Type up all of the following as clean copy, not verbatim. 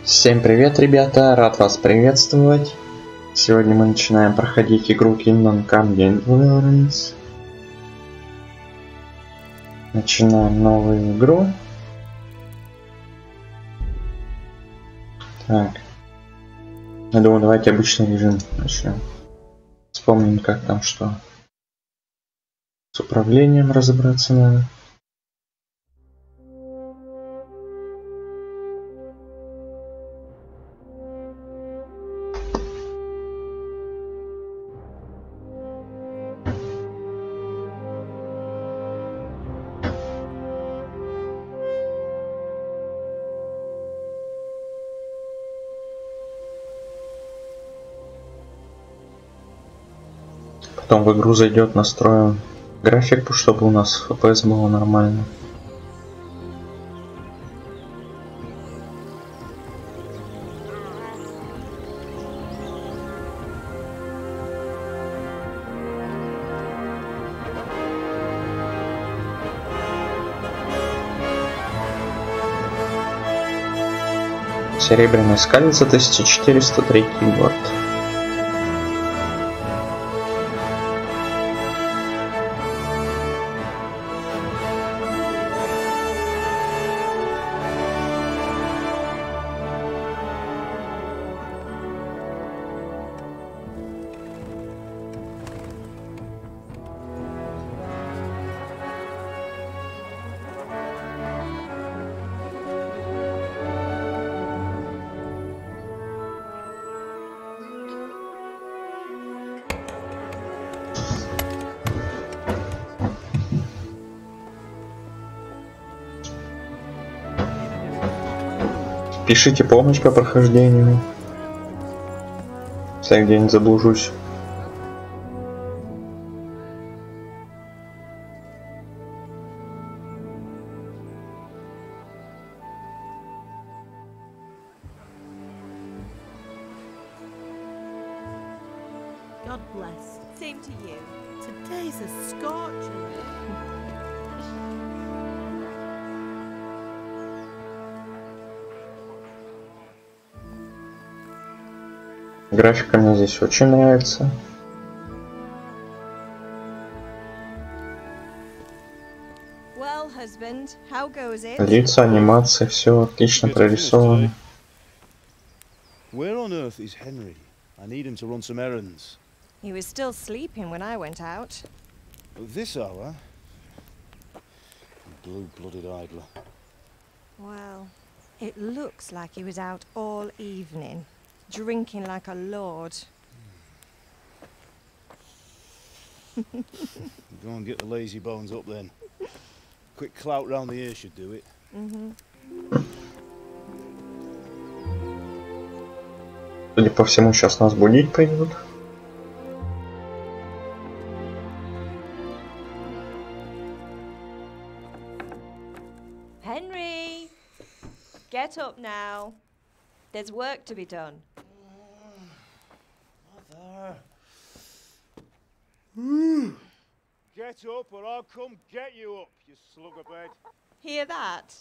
Всем привет, ребята! Рад вас приветствовать. Сегодня мы начинаем проходить игру Deliverance. Начинаем новую игру. Так. Я думаю, давайте обычный режим начнем. Вспомним, как там что. С управлением разобраться надо. Потом в игру зайдет, настроим графику, чтобы у нас FPS было нормально. Серебряная скалица, 1403 год. Пишите помощь по прохождению, если я где-нибудь заблужусь. God bless. Same to you. Today's a scorcher. Графика мне здесь очень нравится. Well, husband, how goes it? Лица, анимация, все отлично прорисовано. Where on earth is Henry? I need him to run some errands. He was still sleeping when I went out. At this hour? Blue-blooded idler. Well, it looks like he was out all evening, drinking like a lord. Go and get the lazy bones up then. Quick clout round the ear should do it. Судя по всему, сейчас нас будить пойдут. Henry! Get up now. There's work to be done. Get up or I'll come get you up, you slug of bed. Hear that?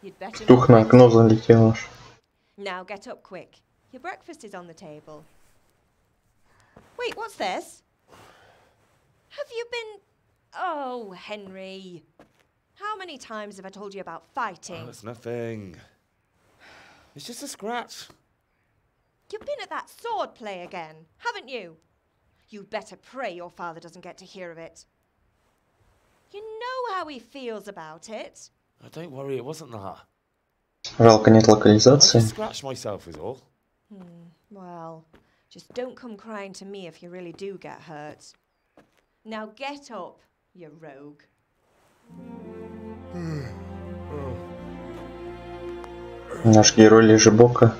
You'd better Дух на окно залетел аж. Now get up quick. Your breakfast is on the table. Wait, what's this? Have you been... Oh, Henry. How many times have I told you about fighting? Oh, it's nothing. It's just a scratch. You've been at that sword play again, haven't you? You'd better pray your father doesn't get to hear of it. You know how he feels about it. Oh, don't worry, it wasn't that. Жалко нет I локализации. just scratched myself is all. Well, just don't come crying to me if you really do get hurt. Now get up, you rogue. Наш герой лежебока.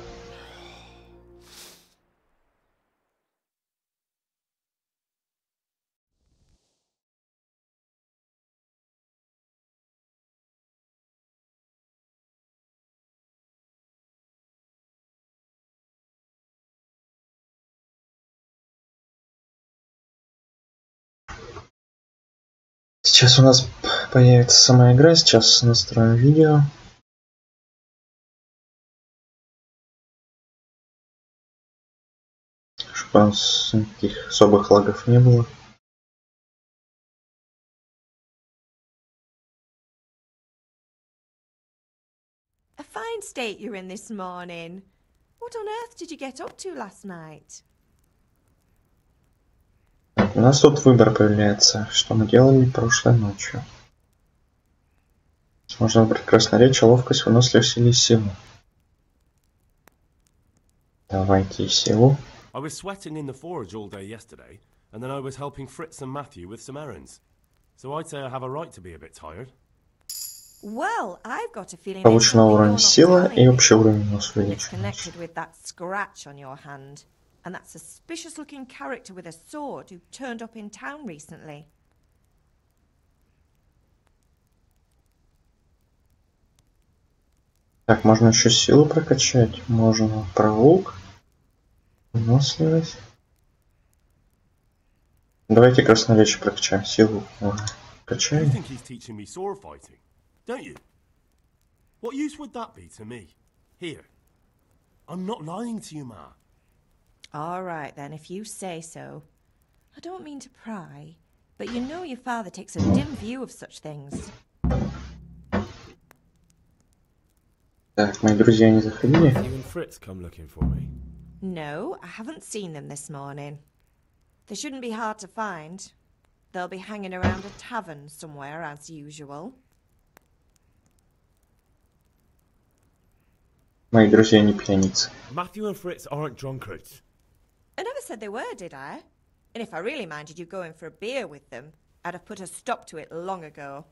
Сейчас у нас появится сама игра, сейчас настроим видео. чтобы у нас никаких особых лагов не было. A fine state you're in this morning. What on earth did you get up to last night? У нас тут выбор появляется, что мы делали прошлой ночью. Можно выбрать красноречие, ловкость, выносливость или силу. Давайте силу. I was sweating in the forge all day yesterday, and then I was helping Fritz and Matthew with some errands. So I'd say I have a right to be a bit tired. Well, I've got a feeling Получено уровень сила и общий уровень вынос it's увеличен. connected with that scratch on your hand, and that suspicious-looking character with a sword who turned up in town recently. Так, можно еще силу прокачать. Можно про лук. Выносливость. Давайте красноречие прокачаем. Силу You качаем. think he's teaching me sword fighting, don't you? What use would that be to me? Here. I'm not lying to you, Ma. All right, then, if you say so. I don't mean to pry, but you know your father takes a dim view of such things. Так, мои друзья не заходили. You and Fritz come looking for me. No, I haven't seen them this morning. They shouldn't be hard to find. They'll be hanging around a tavern somewhere, as usual. Мои друзья не пьяницы. Matthew and Fritz aren't drunkards. I never said they were, did I? And if I really minded you going for a beer with them, I'd have put a stop to it long ago.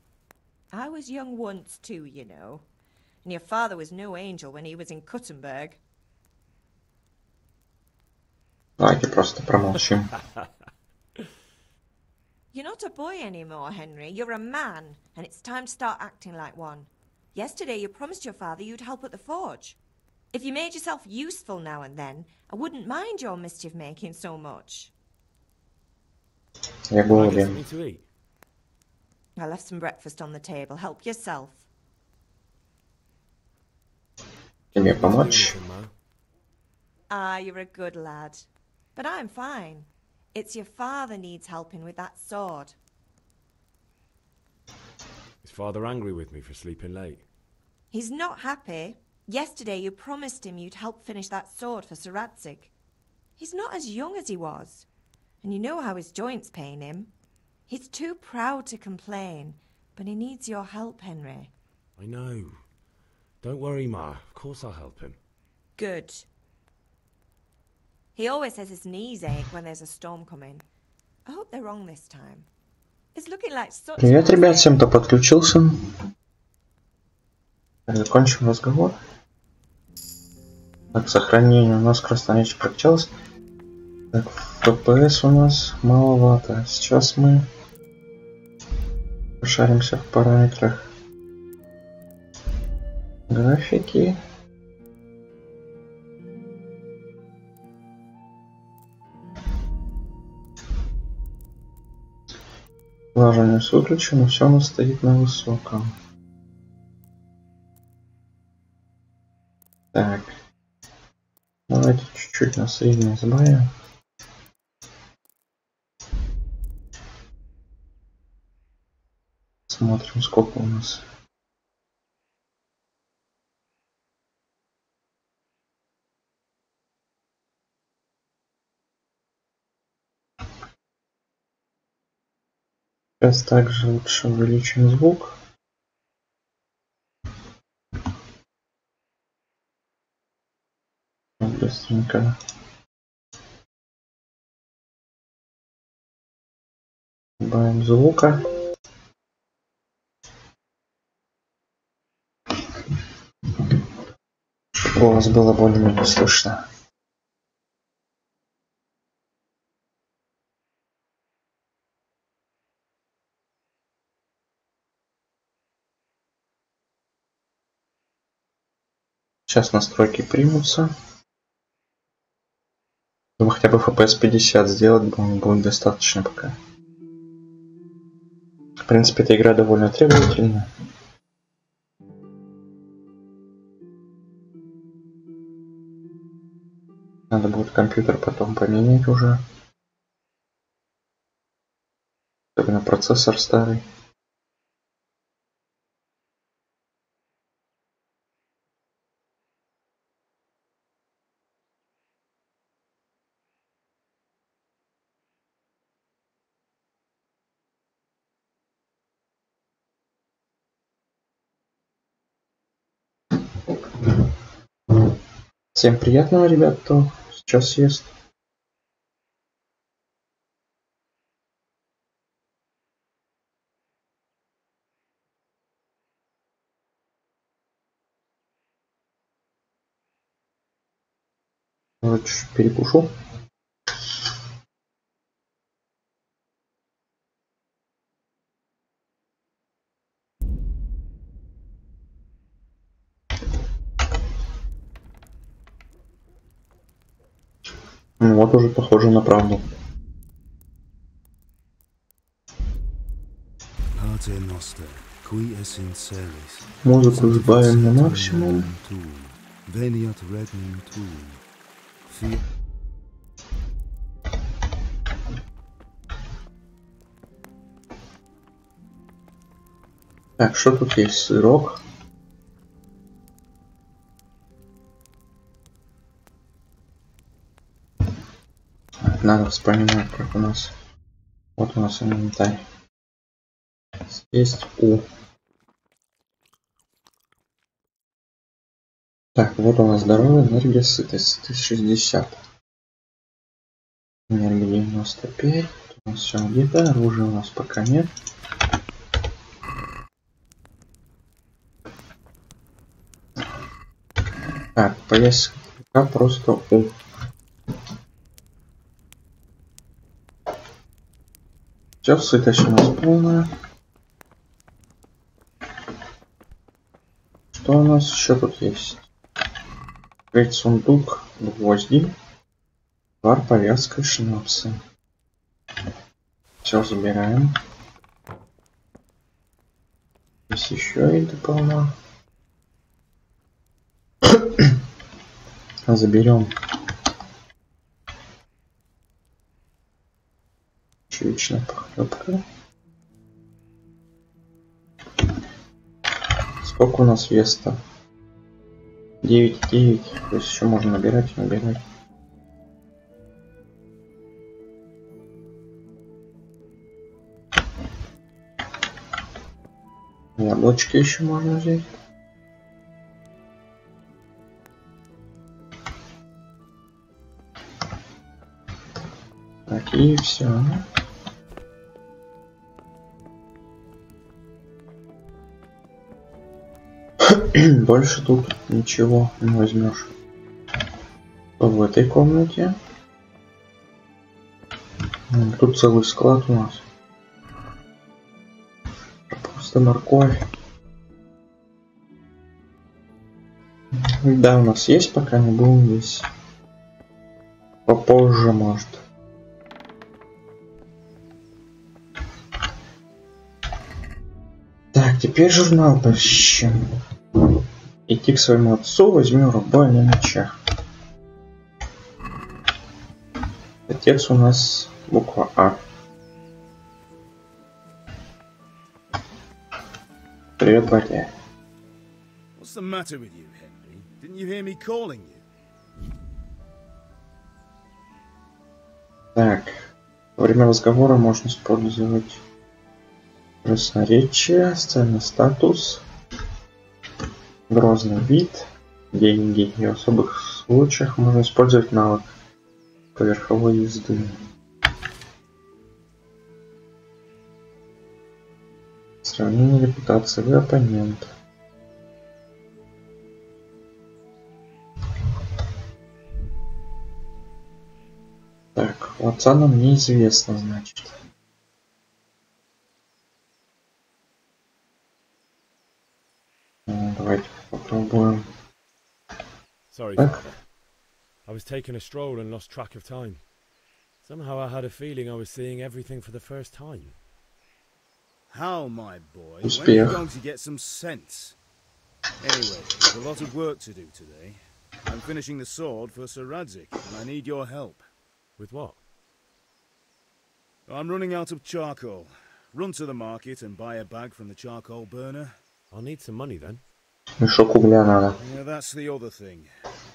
I was young once too, you know. And your father was no angel when he was in Kuttenberg. Давайте просто промолчим. You're not a boy anymore, Henry. You're a man, and it's time to start acting like one. Yesterday you promised your father you'd help at the forge. If you made yourself useful now and then, I wouldn't mind your mischief-making so much. Я Can I get голоден. something to eat? I left some breakfast on the table. Help yourself. Тебе Do помочь? anything, Ma? Ah, you're a good lad. But I'm fine. It's your father needs helping with that sword. Is Father angry with me for sleeping late? He's not happy. Yesterday you promised him you'd help finish that sword for Sir Radzig. He's not as young as he was. And you know how his joints pain him. He's too proud to complain, but he needs your help, Henry. I know. Don't worry, Ma. Of course I'll help him. Good. He always says his knees ache when there's a storm coming. I hope they're wrong this time. It's looking like such... Привет, ребят, всем, кто подключился. Закончим разговор. Так, сохранение у нас красноречие прокачалось. Так, FPS у нас маловато. Сейчас мы пошаримся в параметрах графики. Влажность выключено, все у нас стоит на высоком. Так, давайте чуть-чуть на среднее сбавим. Смотрим, сколько у нас. Сейчас также лучше увеличим звук. Быстренько. Добавим звука. Чтобы голос было более-менее слышно. Сейчас настройки примутся. Думаю, хотя бы FPS 50 сделать будет достаточно пока. В принципе, эта игра довольно требовательна. Надо будет компьютер потом поменять уже. Особенно процессор старый. Всем приятного, ребят, кто сейчас ест. Вот чуть перекушу. Ну, вот уже похоже на правду. Музыку сбавим на максимум. Так, что тут есть? Сырок. Надо вспоминать, как у нас. Вот у нас инвентарь. Есть У. Так, вот у нас здоровье, энергия, сытость. 60. Энергия 95. У нас все где-то. Оружия у нас пока нет. Так, поесть просто У. Все, сытость у нас полная. Что у нас еще тут есть? Открыть сундук, гвозди, вар, повязка, шнапсы. Все забираем. Здесь еще и дополнительно. Заберем чечная похлебка. Сколько у нас веса? 9,9. То есть еще можно набирать и набирать. Яблочки еще можно взять. Так, и все. Больше тут ничего не возьмешь. В этой комнате. Тут целый склад у нас. Просто морковь. Да, у нас есть, пока не будем здесь. Попозже, может. Так, теперь журнал поищем. Идти к своему отцу, возьму рубай на мечах. Отец у нас буква А. Привет, батя. What's the matter with you, Henry? Didn't you hear me calling you? Так, во время разговора можно использовать красноречие, социальный статус, грозный вид, деньги, и в особых случаях можно использовать навык поверховой езды. Сравнение репутации вы оппонент. Так, у отца нам неизвестно, значит. Давайте попробуем. Sorry, Father. I was taking a stroll and lost track of time. Somehow I had a feeling I was seeing everything for the first time. How, my boy? Успех. When are you going to get some sense? Anyway, there's a lot of work to do today. I'm finishing the sword for Sir Radzik, and I need your help. With what? I'm running out of charcoal. Run to the market and buy a bag from the charcoal burner. I'll need some money then. Мешок угля надо. Yeah, that's the other thing.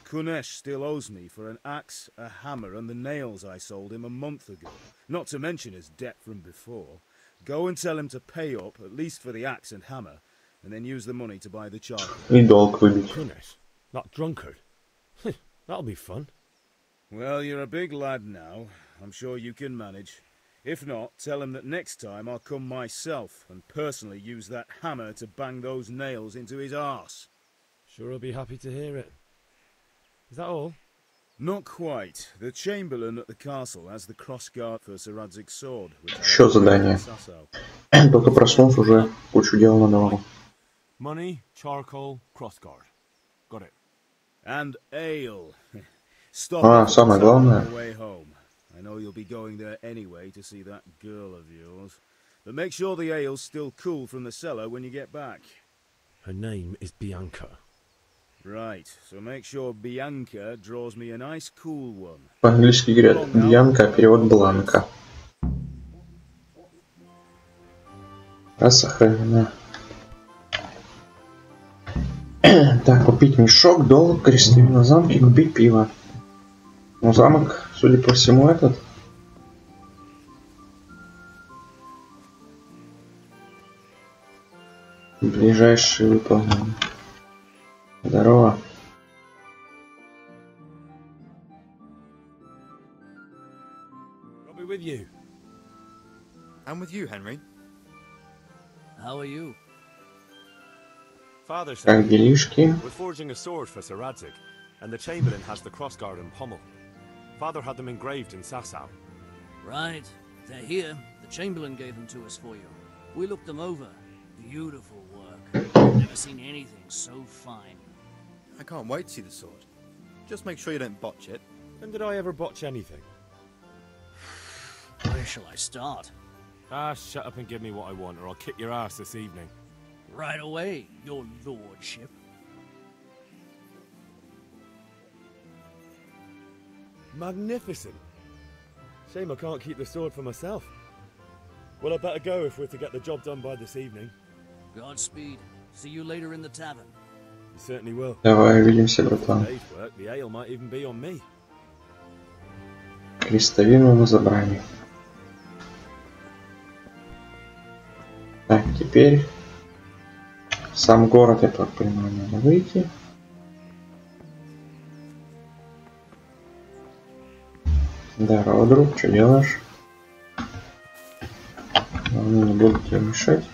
Kunesh still owes me for an axe, a hammer, and the nails I sold him a month ago. Not to mention his debt from before. Go and tell him to pay up, at least for the axe and hammer, and then use the money to buy the charcoal. И долг выбить. Goodness, that drunkard. That'll be fun. Well, you're a big lad now. I'm sure you can manage. If not, tell him that next time I'll come myself and personally use that hammer to bang those nails into his arse. Sure he'll be happy to hear it. Is that all? Not quite. The Chamberlain at the castle has the crossguard for Sir Radzik's sword. Еще задание. Только проснулся, уже кучу дел на дорогу. Money, charcoal, crossguard. Got it. And ale. Stop самое главное. on the way home. I know you'll be going there anyway to see that girl of yours. But make sure the ale's still cool from the cellar when you get back. Her name is Bianca. Right, so make sure Bianca draws me a nice cool one. По-английски говорят Бьянка, перевод Бланка. Раз сохранено. Так, купить мешок, долг, крестовину на замке, купить пиво. Ну, замок, судя по всему, этот. Ближайший выполнение. Здорово. I'll be with you. I'm with you, Henry. How are you? Father said Как делишки? we're forging a sword for Sir Radzik, and the Chamberlain has the crossguard and pommel. Father had them engraved in Sasau. Right. They're here. The Chamberlain gave them to us for you. We looked them over. Beautiful work. I've never seen anything so fine. I can't wait to see the sword. Just make sure you don't botch it. When did I ever botch anything? Where shall I start? Ah, shut up and give me what I want, or I'll kick your ass this evening. Right away, your lordship. Magnificent. Shame I can't keep the sword for myself. Well, I better go if we're to get the job done by this evening. Godspeed. See you later in the tavern. You certainly will. Давай, увидимся, братан. Today's work, the ale might even be on me. Крестовину мы забрали. Так, теперь в сам город, я так понимаю, надо выйти. Здорово, друг, что делаешь? Не буду тебе мешать.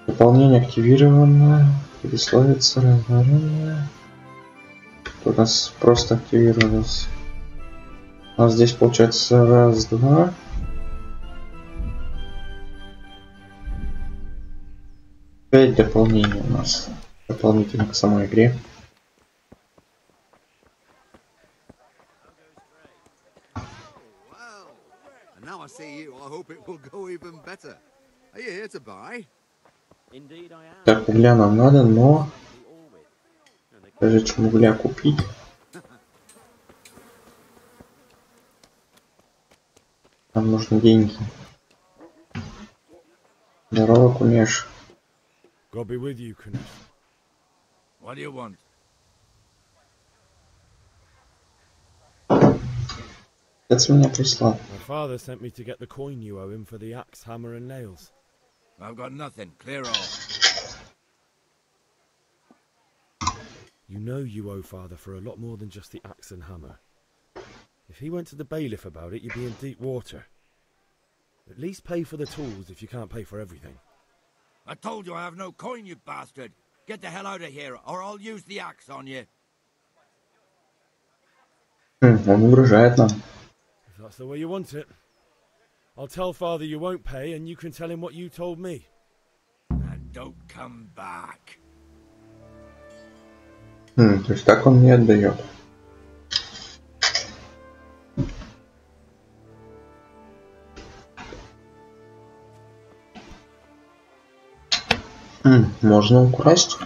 Дополнение активировано. Пересловится размножение. У нас просто активировалось. У нас здесь получается раз, два. Пять дополнений у нас. Дополнительно к самой игре. Now I see you, I hope it will go even better. Are you here to buy? Так, угля нам надо, но прежде чем угля купить, нам нужны деньги. Здорово, Кунеш. God be with you, Kunesh. What do you want? Отец меня прислал. My father sent me to get the coin you owe him for the axe, hammer, and nails. I've got nothing. Clear off. You know you owe father for a lot more than just the axe and hammer. If he went to the bailiff about it, you'd be in deep water. At least pay for the tools if you can't pay for everything. I told you I have no coin, you bastard. Get the hell out of here, or I'll use the axe on you. Он угрожает нам. If that's the way you want it. I'll tell father you won't pay, and you can tell him what you told me. And don't come back. То есть так он не отдает. Можно украсть.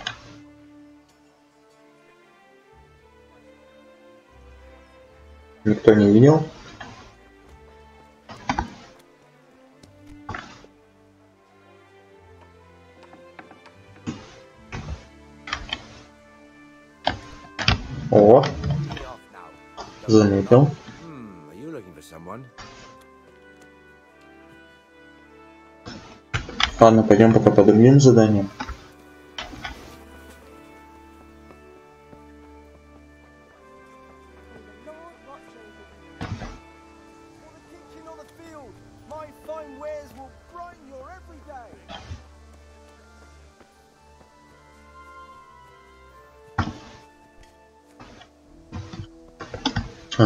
Никто не видел. О, заметил. Ладно, пойдем пока по другим заданиям.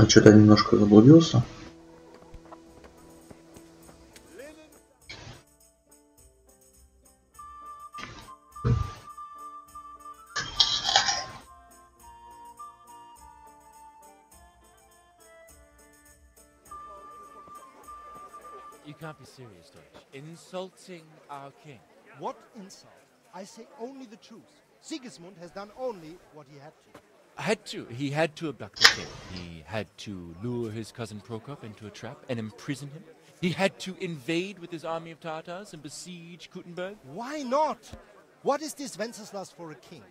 Что-то немножко заблудился. You can't be serious, Deutsch. Insulting our king. What insult? I say only the truth. Sigismund has done only what he had to. He had to abduct the king. He had to lure his cousin Prokop into a trap and imprison him. He had to invade with his army of Tatars and besiege Kuttenberg. Why not? What is this Wenceslas for a king?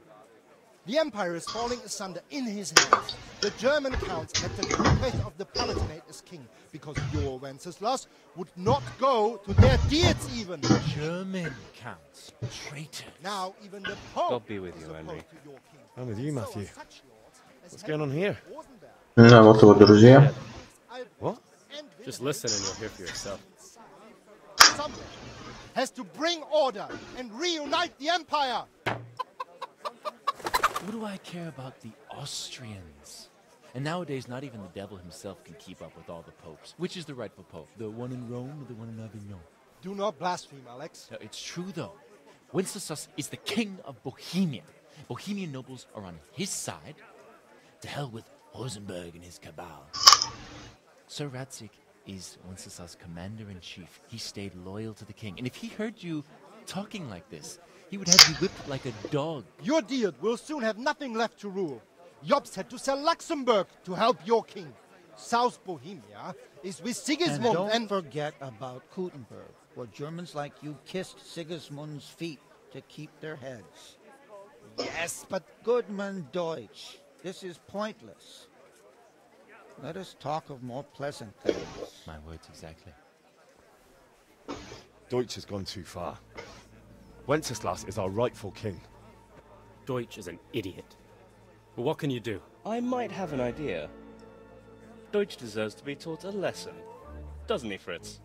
The empire is falling asunder in his hands. The German counts elected Ruprecht of the Palatinate as king, because your Wenceslas would not go to their deeds even. German counts. Traitors. Now even the Pope. God be with you, Henry. I'm with you, Matthew. What's going on here? Ну, вот его друзья. What? Just listen and you'll hear for yourself. Someone has to bring order and reunite the empire. What do I care about the Austrians? And nowadays, not even the devil himself can keep up with all the popes. Which is the rightful pope? The one in Rome or the one in Avignon? Do not blaspheme, Alex. No, it's true, though. Wenceslas is the king of Bohemia. Bohemian nobles are on his side. To hell with Rosenberg and his cabal. Sir Radzik is Wenceslas' commander-in-chief. He stayed loyal to the king. And if he heard you talking like this, he would have you whipped like a dog. Your deed will soon have nothing left to rule. Jobst had to sell Luxembourg to help your king. South Bohemia is with Sigismund and don't forget about Kuttenberg, where Germans like you kissed Sigismund's feet to keep their heads. Yes, but Goodman Deutsch, this is pointless. Let us talk of more pleasant things. My words exactly. Deutsch has gone too far. Wenceslas is our rightful king. Deutsch is an idiot. But what can you do? I might have an idea. Deutsch deserves to be taught a lesson. Doesn't he, Fritz?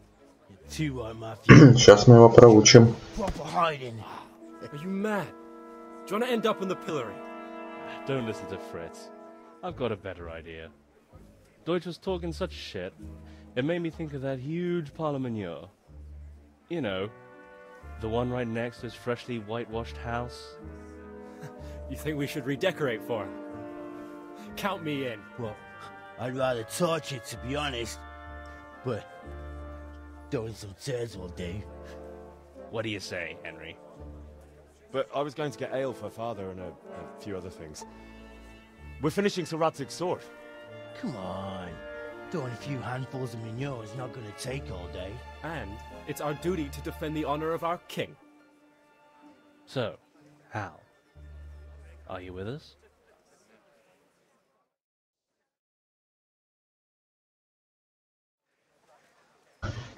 Сейчас мы его проучим. Are you mad? Do you want to end up on the pillory? Don't listen to Fritz. I've got a better idea. Deutsch was talking such shit, it made me think of that huge parliament. You know, the one right next to his freshly whitewashed house. You think we should redecorate for him? Count me in. Well, I'd rather torch it, to be honest. But throwing some chairs will do. What do you say, Henry? But I was going to get ale for father and a few other things. We're finishing Sir Radzig's sword. Come on. Throwing a few handfuls of manure is not going to take all day. And it's our duty to defend the honor of our king. So, Hal, are you with us?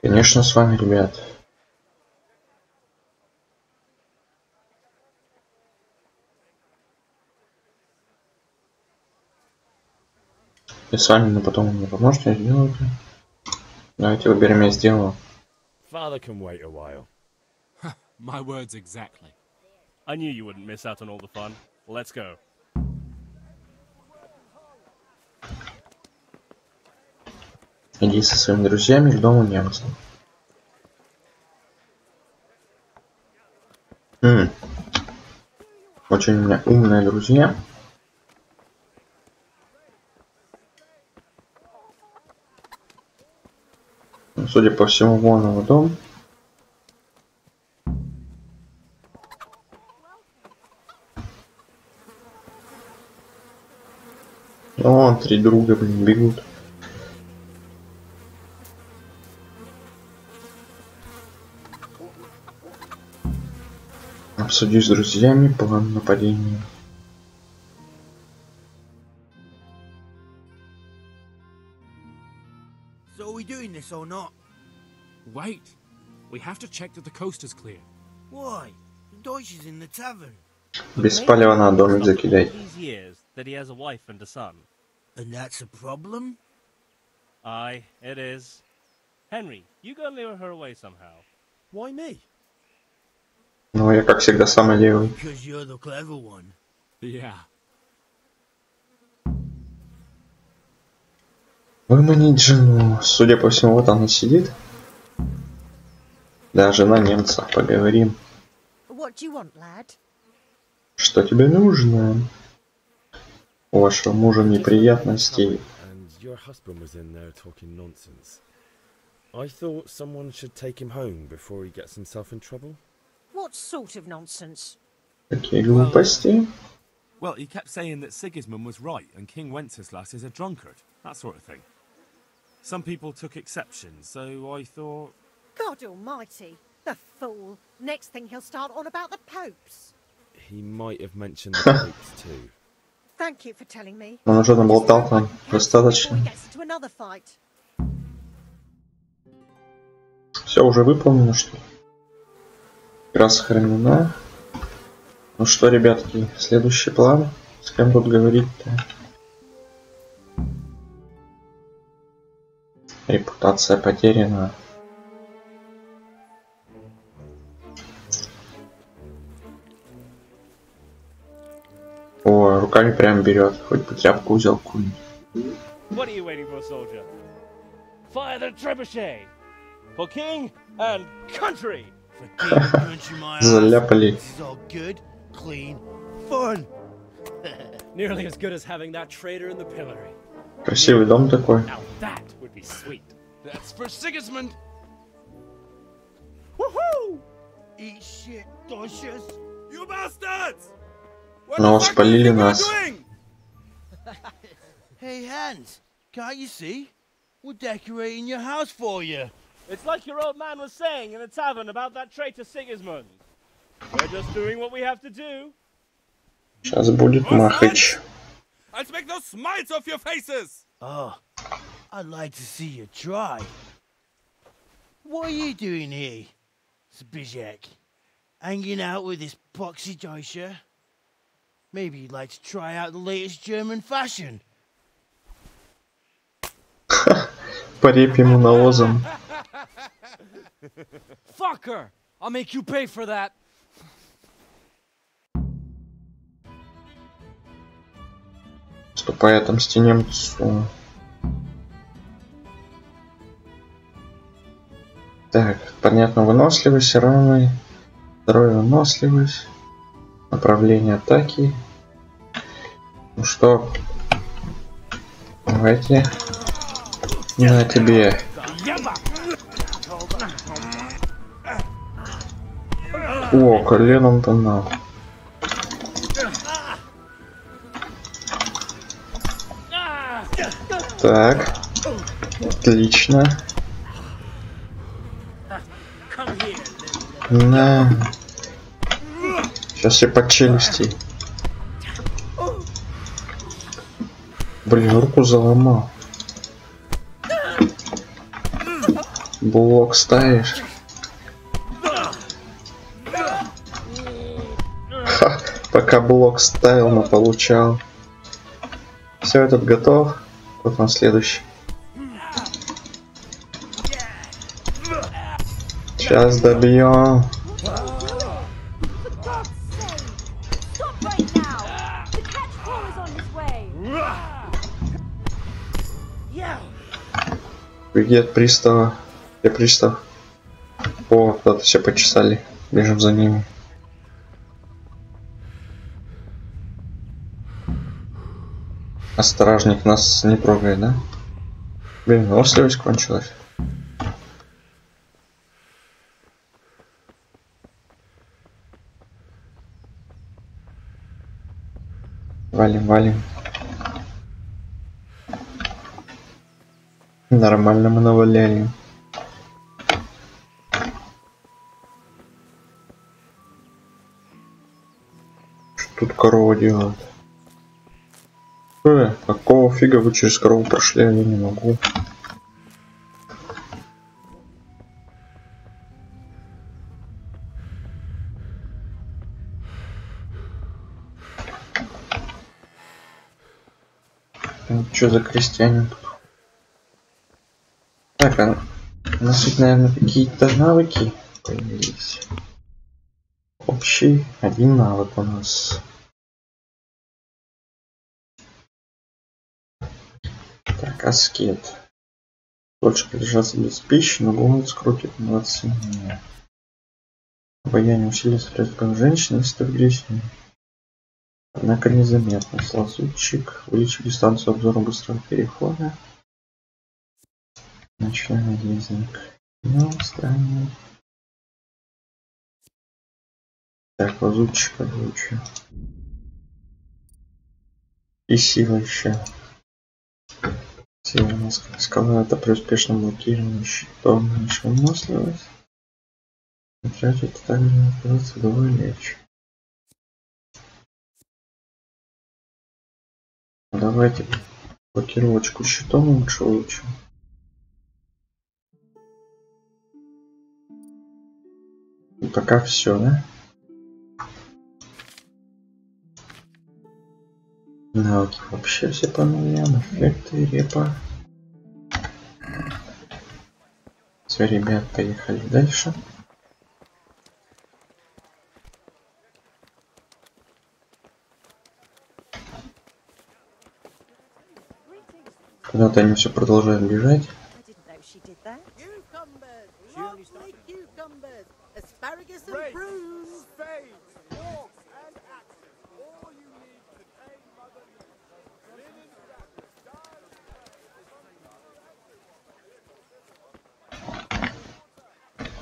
Конечно, с вами, ребят. И с вами, но потом мне поможете сделать. Давайте выберем, я сделаю. Father can wait a while. My words exactly. I knew you wouldn't miss out on all the fun. Let's go. Иди со своими друзьями к дому немца. Очень у меня умные друзья. Судя по всему, вон его дом. Вон три друга, блин, бегут. Обсуди с друзьями план нападения. So are we doing this or not? Wait. We have to check that the coast is clear. Why? The Deutsch is in the tavern. Без палева на домик закидай. These years that he has a wife and a son. And that's a problem? Aye, it is. Henry, you go lure her away somehow. Why me? Ну, я как всегда самый левый. Because you're the clever one. Yeah. Выманить жену. Судя по всему, вот она сидит. Да, жена немца. Поговорим. What do you want, lad? Что тебе нужно? У вашего мужа неприятностей. And your husband was in there talking nonsense. I thought someone should take him home before he gets himself in trouble. What sort of nonsense? Какие глупости? Well, he kept saying that Sigismund was right and King Wenceslas is a drunkard. That sort of thing. Some people took exception, so I thought... God almighty, the fool. Next thing he'll start on about the popes. He might have mentioned the popes too. Thank you for telling me. Он уже наболтал там достаточно. To another fight. Все уже выполнено, что ли? Игра сохранена. Ну что, ребятки, следующий план. С кем тут говорить-то? Репутация потеряна. О, руками прям берет. Хоть бы тряпку взял какую-нибудь. What are you waiting for, soldier? Fire the trebuchet! For king and country! For king and country, my ass. Заляпали. This is all good, clean, fun. Nearly as good as having that traitor in the pillory. Красивый дом такой. Now that would be sweet. That's for Sigismund. Woohoo! Eat shit, Deutsches. You bastards! Но спалили нас. Hey, Hans, can't you see? We're decorating your house for you. It's like your old man was saying in the tavern about that traitor Sigismund. We're just doing what we have to do. Сейчас будет махач. I'll make those smiles off your faces! Oh, I'd like to see you try. What are you doing here, Zbigniew? Hanging out with this poxy Deutscher? Maybe you'd like to try out the latest German fashion. Порепь ему навозом. Fucker! I'll make you pay for that. Ступай, отомсти немцу. Так, понятно, выносливость равный. Здоровье, выносливость. Направление атаки. Ну что? Давайте. На тебе. О, коленом пинал. Так. Отлично. На. Сейчас я под челюсти. Блин, руку заломал. Блок ставишь. Ха, пока блок ставил, но получал. Все, этот готов. Вот он следующий. Сейчас добьем. Беги от пристава. Где пристав? О, кто-то все почесали. Бежим за ними. Осторожник нас не трогает, да? Блин, выносливость кончилась. Валим, валим. Нормально мы наваляли. корова делает? Какого фига вы через корову прошли, а я не могу. Что за крестьянин? Так, у нас тут, наверное, какие-то навыки появились. Общий один навык у нас. Так, аскет. Больше продержаться без пищи, но голод скрутит на 27 дней. Обаяние усилия средством женщины и агрессии. Однако незаметно. Лазутчик. Увеличить дистанцию обзора быстрого перехода. Ночной наездник. Ну, странный. Так, лазутчика выучу. И сила еще. Сила у нас как скала, это при успешном блокировании щитом меньше выносливость. Тратить также оказаться довольно легче. Давайте блокировочку щитом лучше выучим. И пока все, да? Навыки вообще все по нулям, эффекты, репа. Все, ребят, поехали дальше. Куда-то они все продолжают бежать.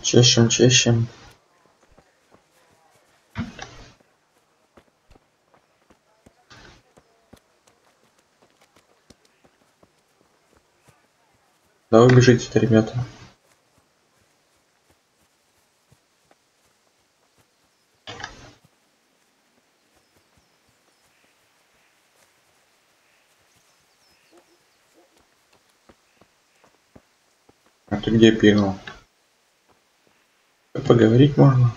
Чешем. Да вы бежите-то, ребята. А ты где бегал? Поговорить можно.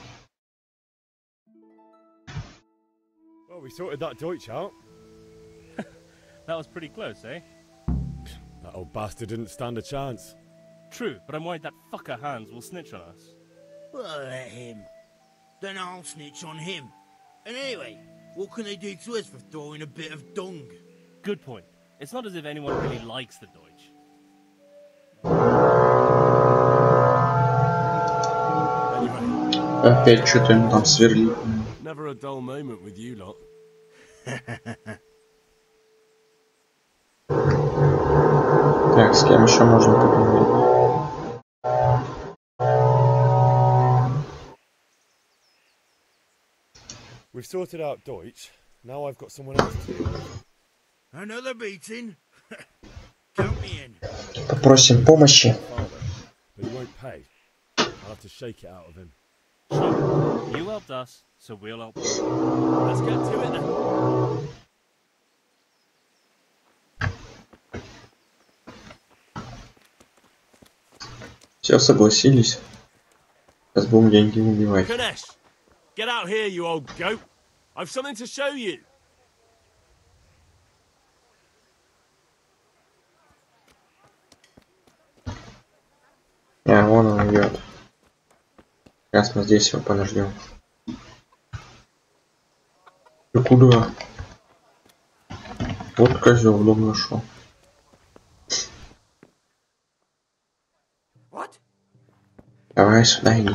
Well, we sorted that Deutsch out. That was pretty close, eh? That old bastard didn't stand a chance. True, but I'm worried that fucker Hans will snitch on us. Well, let him. Then I'll snitch on him. And anyway, what can they do to us for throwing a bit of dung? Good point. It's not as if anyone really likes the Deutsch. Опять что-то им там сверлит. Never a dull moment with you lot. Так, с кем еще можно поговорить? We've sorted out Deutsch. Now I've got someone else to deal with. Another beating? Count me in. Попросим помощи. But he won't pay. I'll have to shake it out of him. Sure. You helped us, so we'll help you. Let's get to it then. Все согласились. Сейчас будем деньги убивать. Kanesh, get out here, you old goat. I've something to show you. Вон он идет. Сейчас мы здесь его подождем. Ты куда? Вот козел в дом нашел. Давай сюда иди.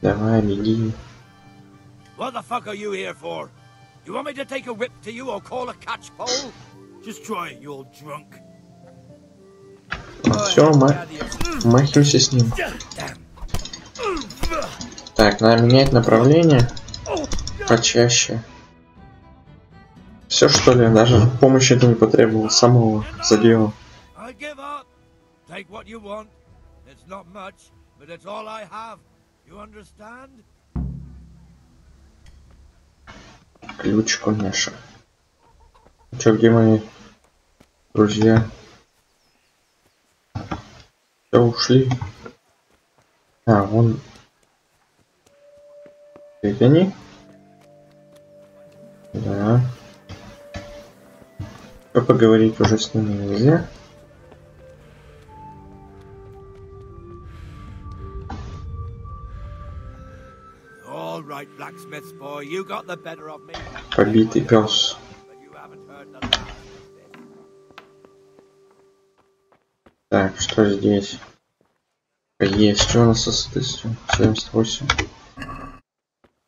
Давай, беги. What the fuck are you here for? You want me to take a whip to you or call a catch pole? Just try it, you old drunk. Все, махимся с ним. Так, надо менять направление почаще. Все что ли, даже помощи это не потребовало, самого задела. Take what you want. It's not much, but it's all I have. You understand? Ключ, конечно. Чё, где мои друзья? Все ушли. А, вон. Это они? Да. Что поговорить уже с ними нельзя. All right, blacksmith's boy, you got the better of me. Побитый пес. Так, что здесь? Есть. Что у нас со статистикой? 78.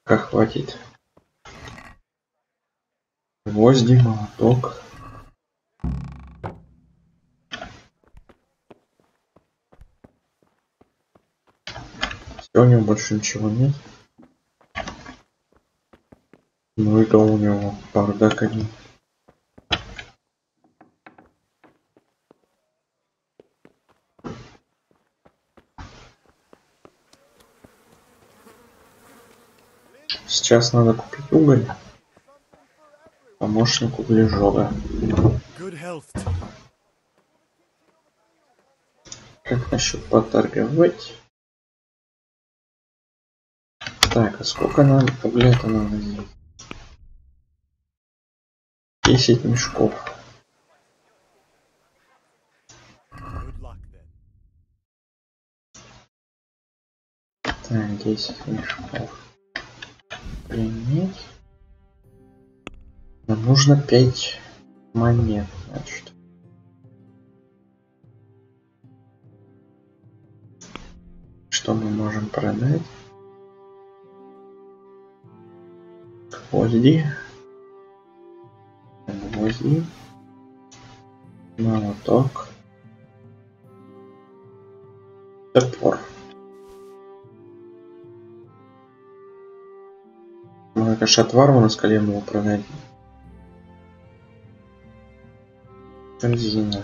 Как хватит? Гвозди, молоток. Все, у него больше ничего нет. Ну это у него бардак один. Сейчас надо купить уголь. Помощник углежога. Как насчет поторговать? Так, а сколько нам угля-то надо здесь? 10 мешков. Так, 10 мешков. Принять. Нам нужно 5 монет, значит. Что мы можем продать? Гвозди. Гвозди. Молоток. Топор. Можно, конечно, отвару на скале его продать. Корзина.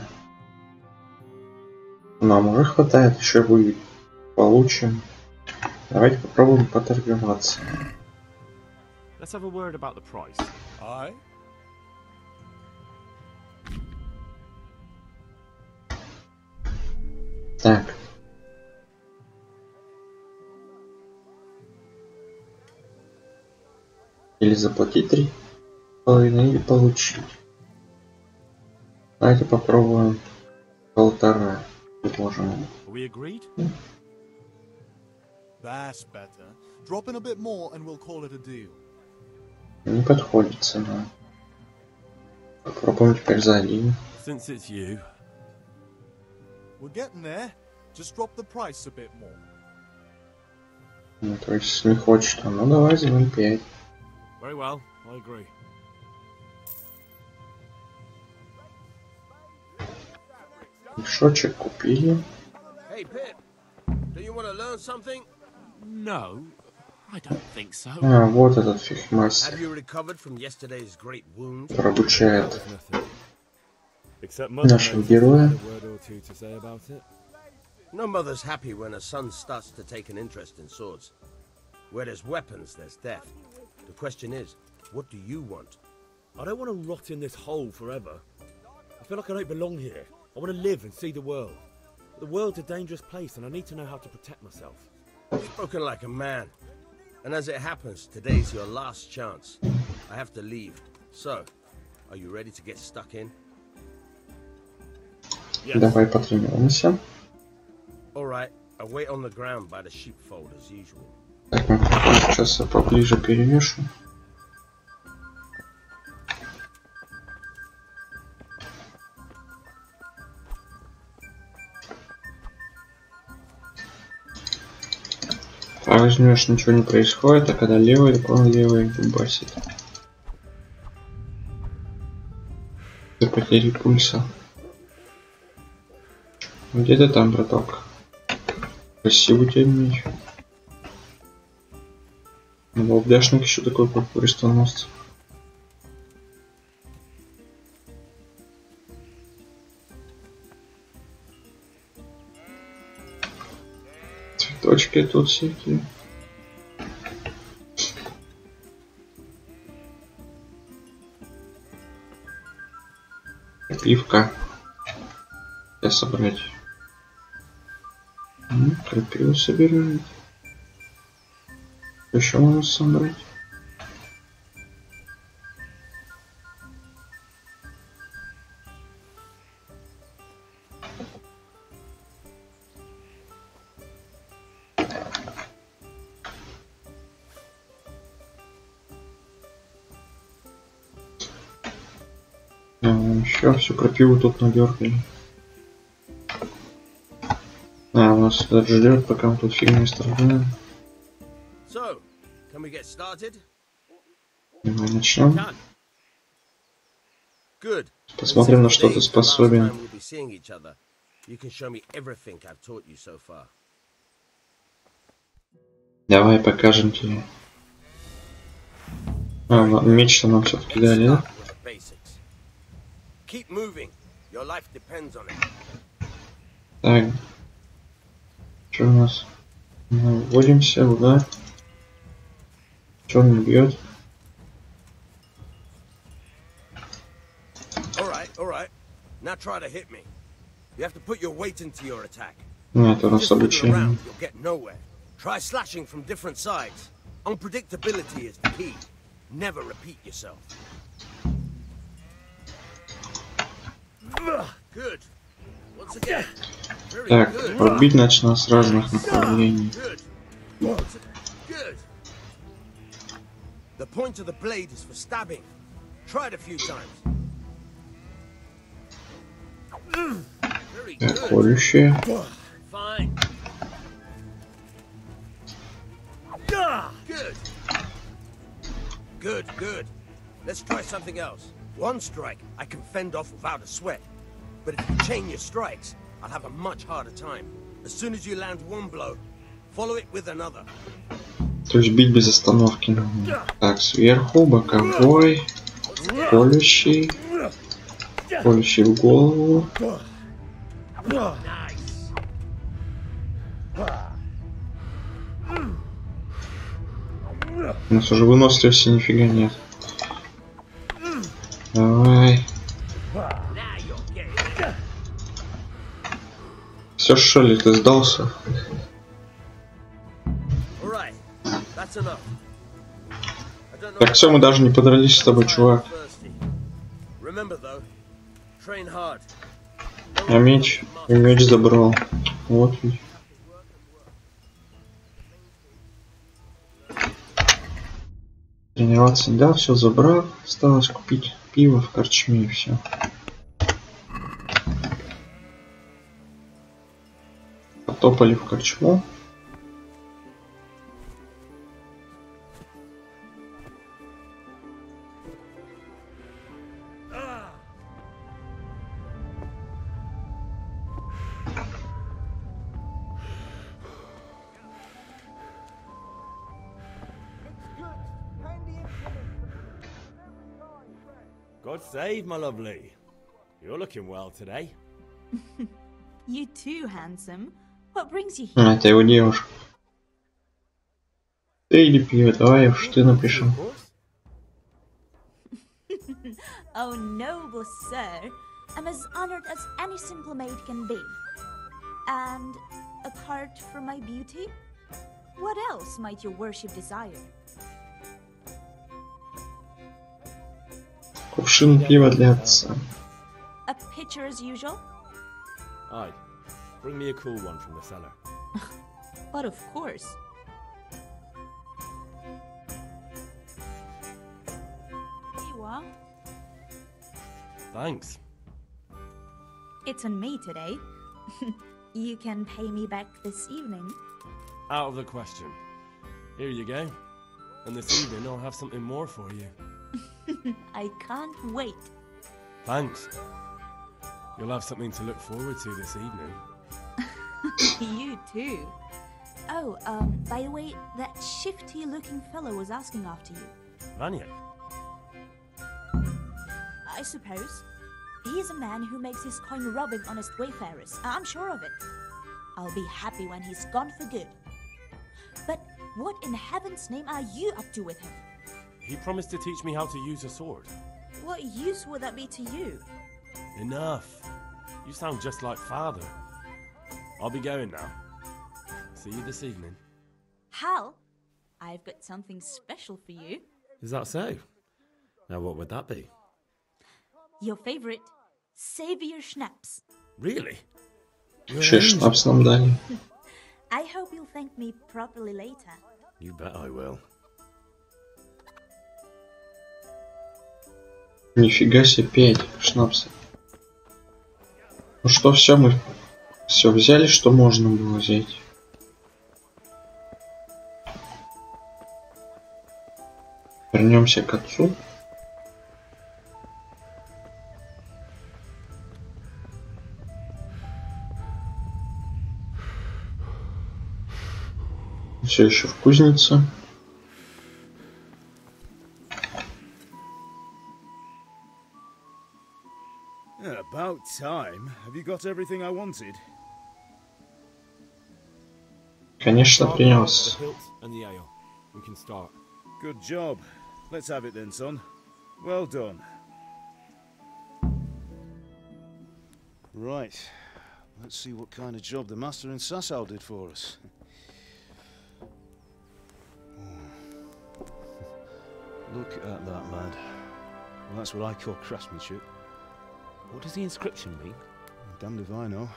Нам уже хватает, еще будет. Получим. Давайте попробуем поторговаться. Let's have a word about the price. Aye. Так. Или заплатить 3,5, или получить. Давайте попробуем 1,5. Предложим. We agreed? That's better. Drop in a bit more and we'll call it a deal. Не подходит цена. Попробуем теперь за 1. Since it's you. We're getting there. Just drop the price a bit more. Ну, то есть не хочет. Ну давай за 0,5. Very well, I agree. Мешочек купили. Hey, Pip, do you want to learn something? No, I don't think so. А, вот этот фехмастер. Have you recovered from yesterday's great wound? Обучает нашего героя. No mother's happy when a son starts to take an interest in swords. Where there's weapons, there's death. The question is, what do you want? I don't want to rot in this hole forever. I feel like I don't belong here. I want to live and see the world. The world's a dangerous place and I need to know how to protect myself. Spoken like a man. And as it happens, today's your last chance. I have to leave. So, are you ready to get stuck in? Yes. Давай потренируемся. All right, I wait on the ground by the sheepfold as usual. Так, мы сейчас поближе перевешу. А возьмешь, ничего не происходит, а когда левый, так он левый дубасит. До потери пульса. Где ты там, браток? Красиво у тебя меч. Волдяшник еще такой, как крестоносец. Точки тут всякие. Пивка. Я собрать. Крапиву собирает. Еще можно собрать. Еще всю крапиву тут надергали. У нас тут ждет, пока мы тут фигней страдаем. Давай начнем. Посмотрим, на что ты способен. Давай покажем тебе. Меч-то нам все-таки дали, да? Так. Что у нас? Мы вводимся, удар. Что он не бьет? Ну, это у нас обучение. Try slashing from different sides. Unpredictability is the key. Never repeat yourself. Good. Once again. Так, убить начал с разных направлений. Good. The point of the blade is for stabbing. Try it a few times. Very good. Колющие. Fine. Good. Good. Let's try something else. One strike I can fend off without a sweat. But if you chain your strikes, I'll have a much harder time. As soon as you land one blow, follow it with another. То есть бить без остановки. Так, сверху, боковой, колющий, колющий в голову. У нас уже выносливости нифига нет. Давай. Все, что ли, ты сдался? Так, все, мы даже не подрались с тобой, чувак. А меч? И меч забрал. Вот ведь. Тренироваться, да, все забрал. Осталось купить пиво в корчме и все. Потопали в корчму. God save, my lovely. You're looking well today. You too, handsome. What brings you here? Это его девушка. Ты или пиво, давай уж ты напишем. Oh, noble sir, I'm as honored as any simple maid can be. And a card for my beauty? What else might your worship desire? Кувшин пива для отца. A pitcher as usual? Aye. Bring me a cool one from the cellar. But of course. Here you are. Thanks. It's on me today. You can pay me back this evening. Out of the question. Here you go. And this evening I'll have something more for you. I can't wait. Thanks. You'll have something to look forward to this evening. You too. Oh, by the way, that shifty-looking fellow was asking after you. Vanya? I suppose. He's a man who makes his coin robbing honest wayfarers. I'm sure of it. I'll be happy when he's gone for good. But what in heaven's name are you up to with him? He promised to teach me how to use a sword. What use would that be to you? Enough. You sound just like father. I'll be going now. See you this evening. Hal, I've got something special for you. Is that so? Now what would that be? Your favorite Savior Schnapps. Really? Ще шнапс нам дали. I hope you'll thank me properly later. You bet I will. Нифига себе, 5 шнапсов. Ну что, все, мы все взяли, что можно было взять. Вернемся к отцу. Все еще в кузнице. About time. Have you got everything I wanted? Конечно, принес. Good job. Let's have it then, son. Well done. Right. Let's see what kind of job the master in Sasau did for us. Look at that, lad. Well, that's what I call craftsmanship. What does the inscription mean? Damned if I know.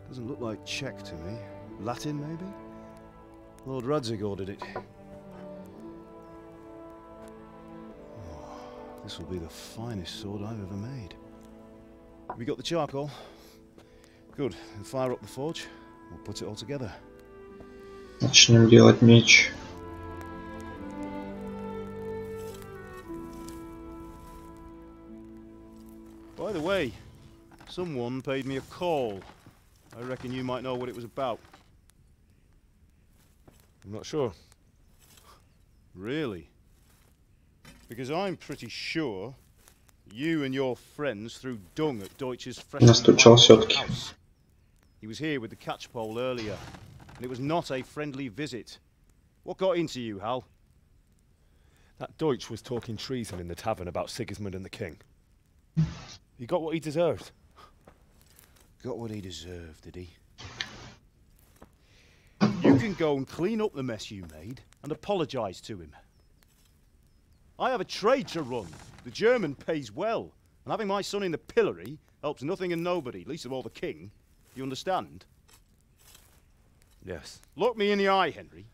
Doesn't look like Czech to me. Latin, maybe? Lord Radzig ordered it. Oh, this will be the finest sword I've ever made. Have you got the charcoal? Good. Then fire up the forge. We'll put it all together. Начнем делать меч. By the way, someone paid me a call. I reckon you might know what it was about. I'm not sure. Really? Because I'm pretty sure you and your friends threw dung at Deutsch's Настучал все-таки. house. He was here with the catchpole earlier, and it was not a friendly visit. What got into you, Hal? That Deutsch was talking treason in the tavern about Sigismund and the king. He got what he deserved. Got what he deserved, did he? You can go and clean up the mess you made and apologise to him. I have a trade to run. The German pays well, and having my son in the pillory helps nothing and nobody, least of all the king. You understand? Yes. Look me in the eye, Henry.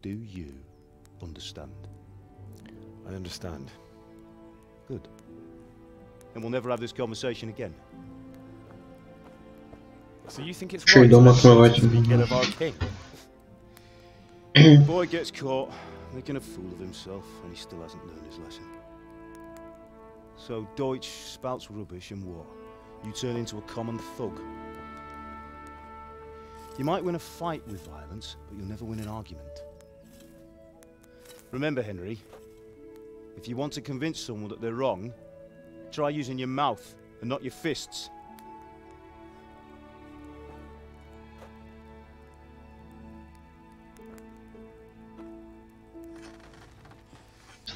Do you understand? I understand. Good. Then we'll never have this conversation again. So you think it's Че, right дом to отмывать speak надо. of our king? Boy gets caught, making a fool of himself, and he still hasn't learned his lesson. So Deutsch spouts rubbish, and what? You turn into a common thug. You might win a fight with violence, but you'll never win an argument. Remember, Henry, if you want to convince someone that they're wrong, try using your mouth and not your fists.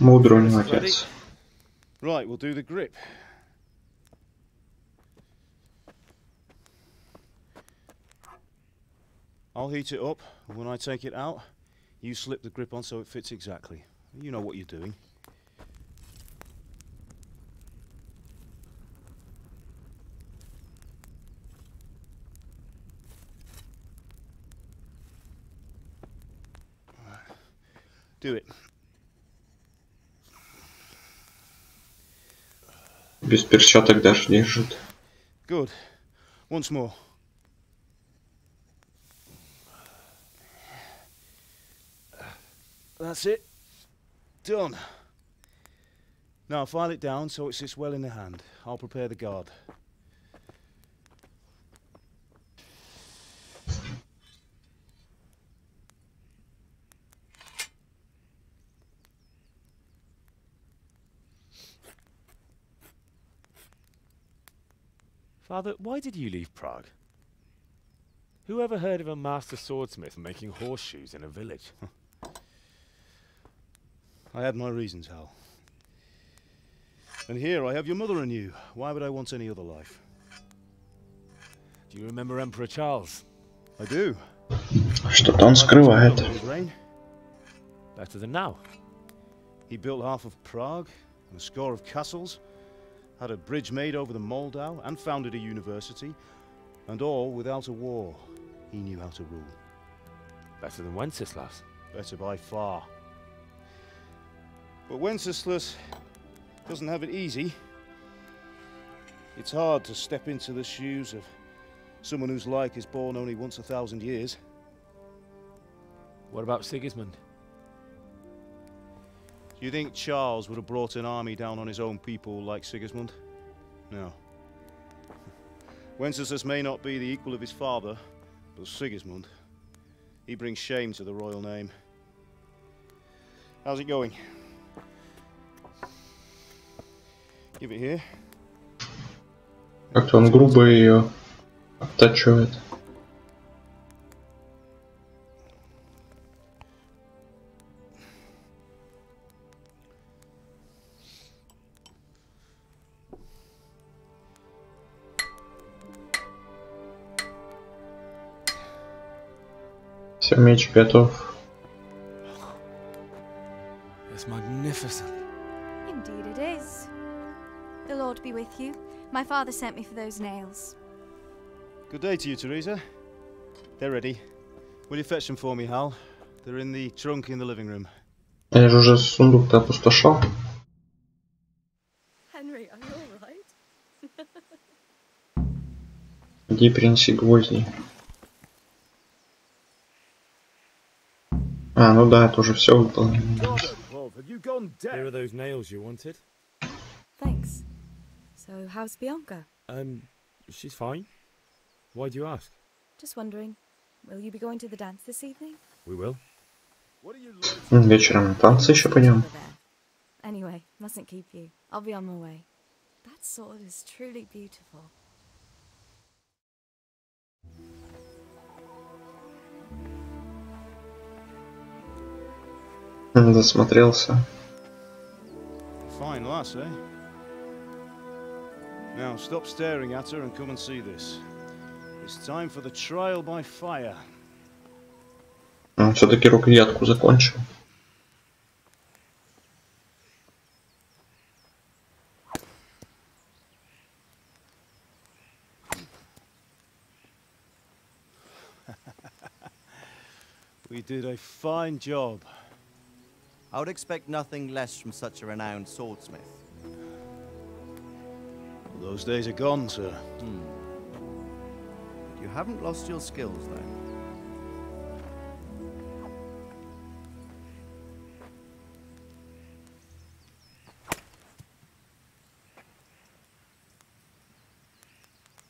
Мудро у него отец. Right, we'll do the grip. I'll heat it up, and when I take it out, you slip the grip on so it fits exactly. You know what you're doing. Do it. Без перчаток даже держит. Good. Once more. That's it. Done. Now file it down so it sits well in the hand. I'll prepare the guard. Father, why did you leave Prague? Who ever heard of a master swordsmith making horseshoes in a village? I had my reasons, Hal. And here I have your mother and you. Why would I want any other life? Do you remember Emperor Charles? I do. Что-то он скрывает. Better than now. He built half of Prague and a score of castles, had a bridge made over the Moldau, and founded a university, and all without a war. He knew how to rule. Better than Wenceslas. Better by far. But Wenceslas doesn't have it easy. It's hard to step into the shoes of someone whose like is born only once 1,000 years. What about Sigismund? Do you think Charles would have brought an army down on his own people like Sigismund? No. Wenceslas may not be the equal of his father, but Sigismund, he brings shame to the royal name. How's it going? Give it here. Как-то он грубо ее обтачивает. Все, меч готов. It's magnificent. Indeed it is. The Lord be with you. My father sent me for those nails. Good day to you, Teresa. They're ready. Will you fetch them for me, Hal? They're in the trunk in the living room. Я же уже сундук-то опустошал. Henry, are you all right? Иди принеси гвозди. А, ну да, это уже все выполнено. Here are those nails you wanted. Thanks. So, how's Bianca? She's fine. Why do you ask? Just wondering. Will you be going to the dance this evening? We will. Вечером на танцы еще пойдем. Anyway, mustn't keep you. I'll be on my way. That sword is truly beautiful. Засмотрелся. Fine lass, eh? Now stop staring at her and come and see this. It's time for the trial by fire. Он все-таки рукоятку закончил. We did a fine job. I would expect nothing less from such a renowned swordsmith. Those days are gone, sir. You haven't lost your skills, though.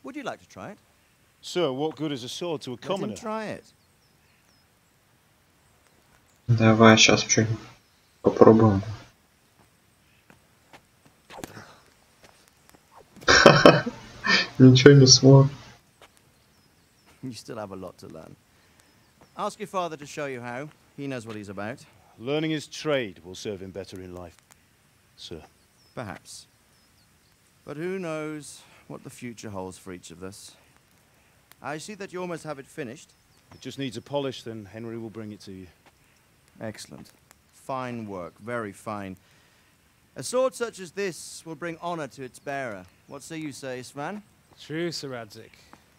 Would you like to try it? Sir, what good is a sword to a commoner? Let him try it. Давай сейчас что-нибудь попробуем. Ничего не смог. You still have a lot to learn. Ask your father to show you how. He knows what he's about. Learning his trade will serve him better in life, sir. Perhaps. But who knows what the future holds for each of us. I see that you almost have it finished. It just needs a polish, then Henry will bring it to you. Excellent. Fine work, very fine. A sword such as this will bring honor to its bearer. What say you, Svan? True, Sir Radzik.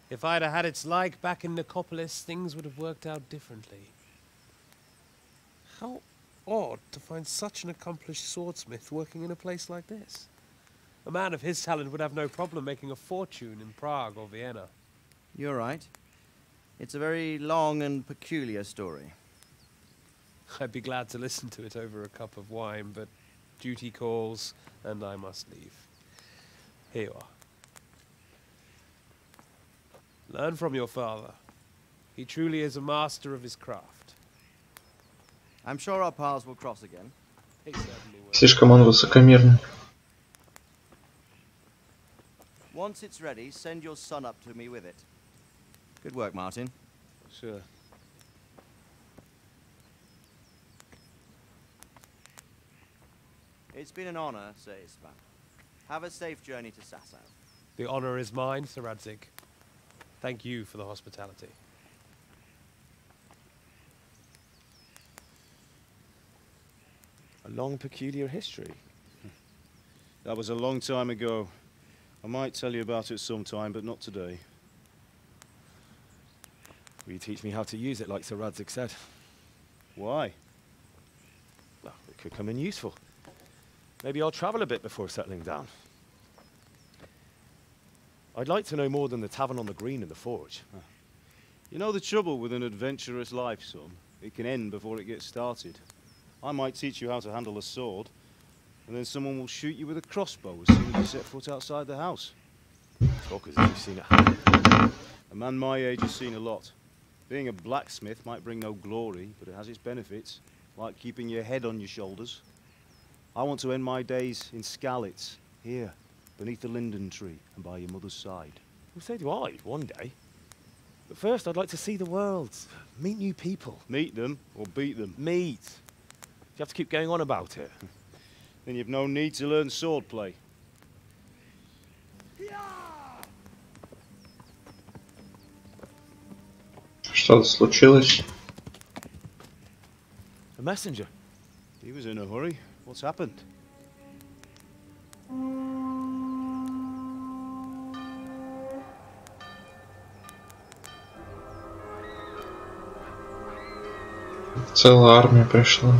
If I'd have had its like back in Nicopolis, things would have worked out differently. How odd to find such an accomplished swordsmith working in a place like this. A man of his talent would have no problem making a fortune in Prague or Vienna. You're right. It's a very long and peculiar story. I'd be glad to listen to it over a cup of wine, but duty calls, and I must leave. Here you are. Learn from your father. He truly is a master of his craft. I'm sure our paths will cross again. He certainly will. Слишком он высокомерный. Once it's ready, send your son up to me with it. Good work, Martin. Sure. It's been an honor, Sir Istvan. Have a safe journey to Sasau. The honor is mine, Sir Radzig. Thank you for the hospitality. A long, peculiar history. That was a long time ago. I might tell you about it sometime, but not today. Will you teach me how to use it, like Sir Radzig said? Why? Well, it could come in useful. Maybe I'll travel a bit before settling down. I'd like to know more than the tavern on the green and the forge. You know the trouble with an adventurous life, son? It can end before it gets started. I might teach you how to handle a sword, and then someone will shoot you with a crossbow as soon as you set foot outside the house. Talk as if you've seen it happen. A man my age has seen a lot. Being a blacksmith might bring no glory, but it has its benefits, like keeping your head on your shoulders. I want to end my days in Skalitz, here, beneath the linden tree and by your mother's side. Well, so do I, one day. But first, I'd like to see the world, meet new people. Meet them or beat them? Meet. You have to keep going on about it. Then you've no need to learn swordplay. Что-то случилось? A messenger. He was in a hurry. What's happened? Целая армия пришла.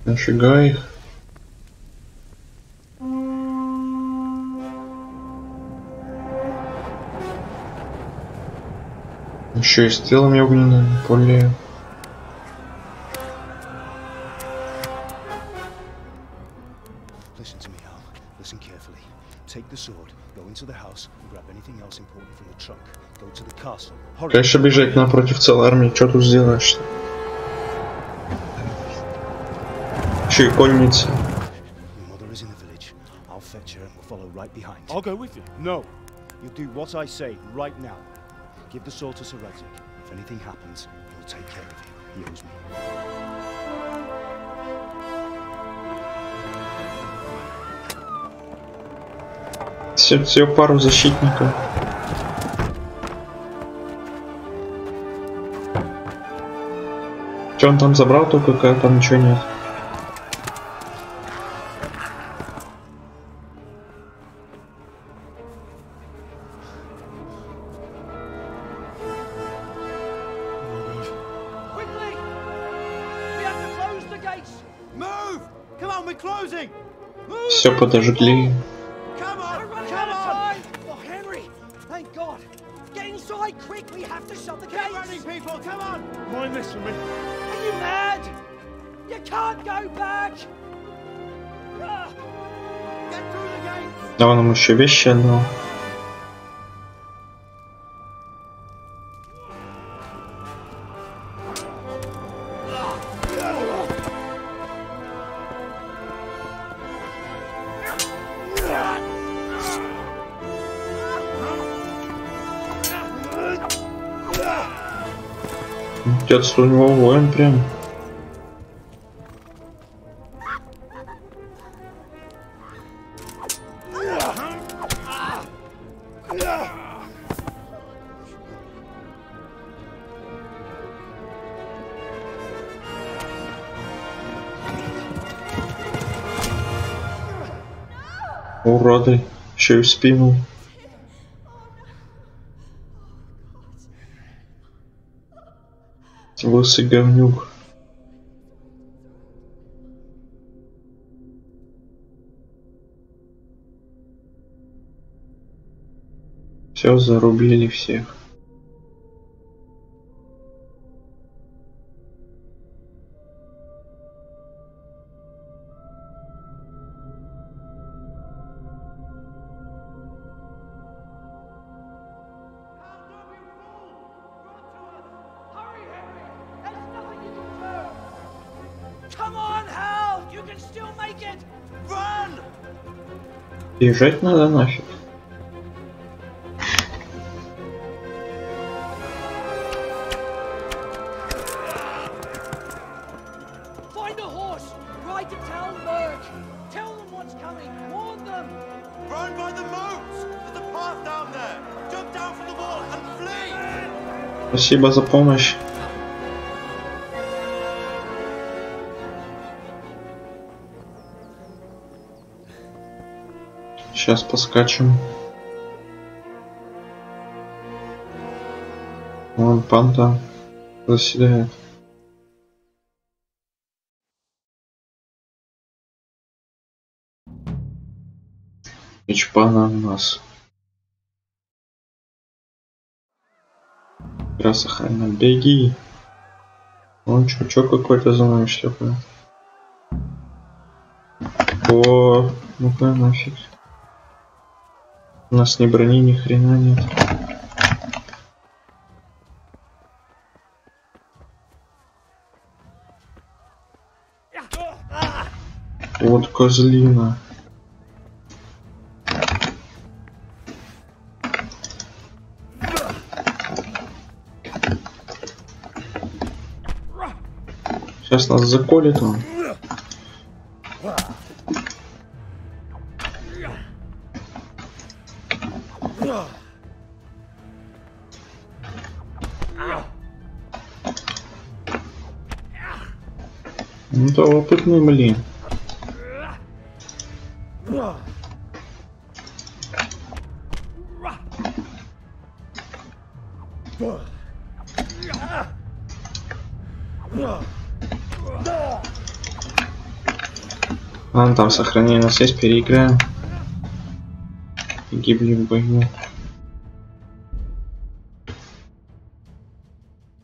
Нафига их? Еще и стрелами огненными пуляют. Listen to me, Al. Listen carefully. Take the sword, go into the house, and grab anything else important from the trunk. Go to the castle. Hurry. Конечно, бежать напротив целой армии. Что тут сделаешь-то? Еще и конница. Your mother is in the village. I'll fetch her and we'll follow right behind. I'll go with you. No. You do what I say right now. Give the sword to Sir Radzig. If anything happens, he'll take care of you. He owes me. Всего пару защитников. Что он там забрал, только там ничего нет. Все подожгли. Да он ему еще вещи отдал. Отец у него воин прям. Уроды, еще и в спину. Лысый говнюк. Все, зарубили всех. Бежать надо нафиг. Спасибо за помощь. Сейчас поскачем. Вон панда заседает. И чпана у нас. Игра сохранена. Беги. Вон чувачок какой-то за нами шлепает. О, ну-ка нафиг. У нас ни брони, ни хрена нет. Вот козлина. Сейчас нас заколет он. Ну да, опытный, блин. Ладно, там сохранение у нас есть, переиграем. Гибли в бою.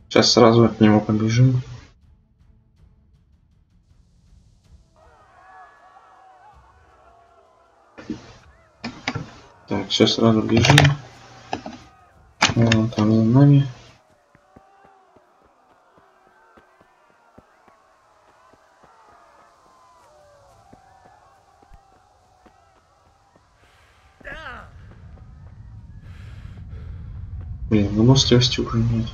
Сейчас сразу от него побежим. Так, все сразу бежим. Вон там за нами. Блин, выносливости уже нет.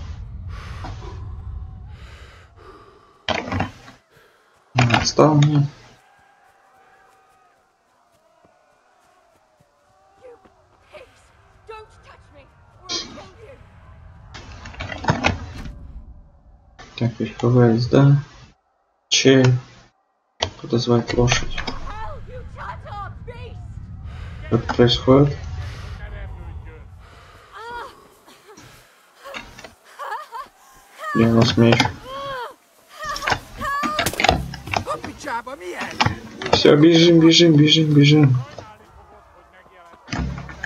Отстал мне. Так, верховая езда. Чей. Подозвать лошадь. Что происходит? Где у нас меч? Все, бежим, бежим, бежим, бежим.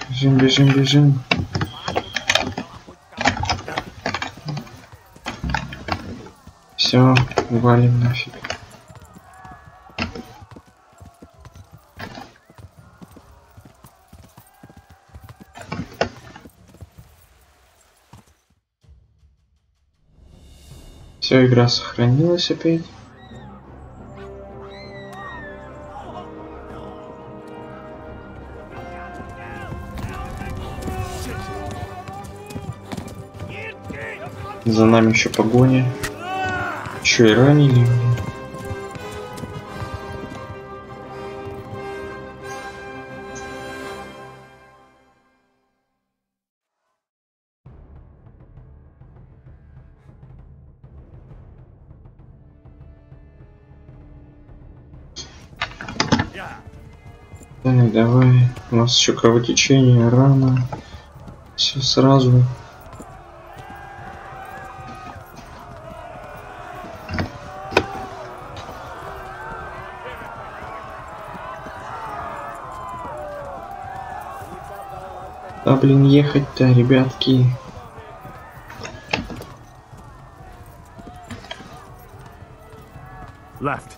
Бежим, бежим, бежим. Все, валим нафиг. Все, игра сохранилась опять. За нами еще погоня. Еще и ранили. Так, давай. У нас еще кровотечение, рана. Все сразу. Да блин, ехать-то, ребятки. Left.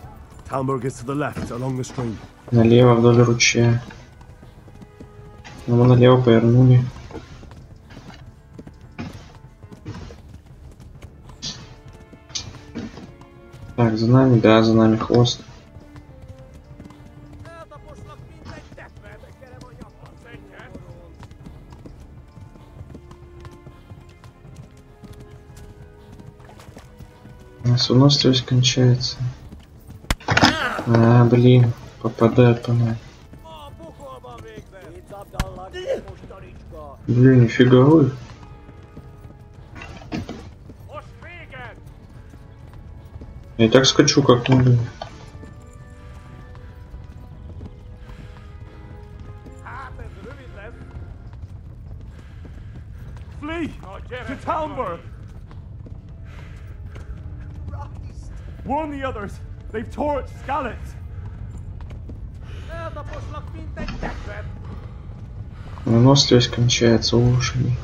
Talmberg is to the left, along the stream. Налево вдоль ручья. Но мы налево повернули. Так, за нами, да, за нами хвост. У нас выносливость кончается. А, блин, попадает по нам. Блин, нифига вы. Я и так скачу, как могу. Flee to Talmberg. Warn the others. They've torched Skalitz. Выносливость кончается у лошади.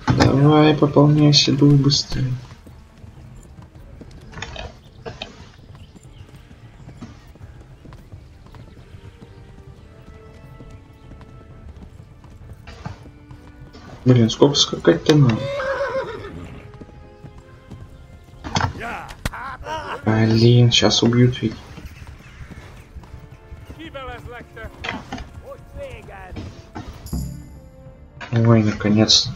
Давай, пополняй седу быстрее. Блин, сколько скакать-то надо? Блин, сейчас убьют ведь. Ой, наконец-то.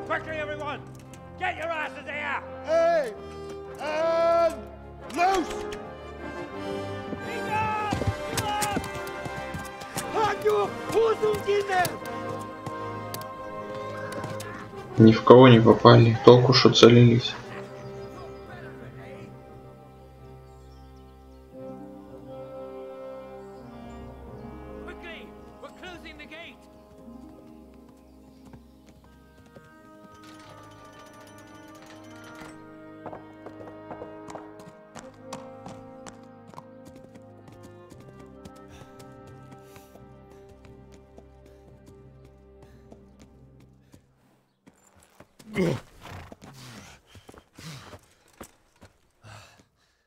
Quickly, everyone! Get your asses here! Hey! And loose! Ни в кого не попали, толку что целились.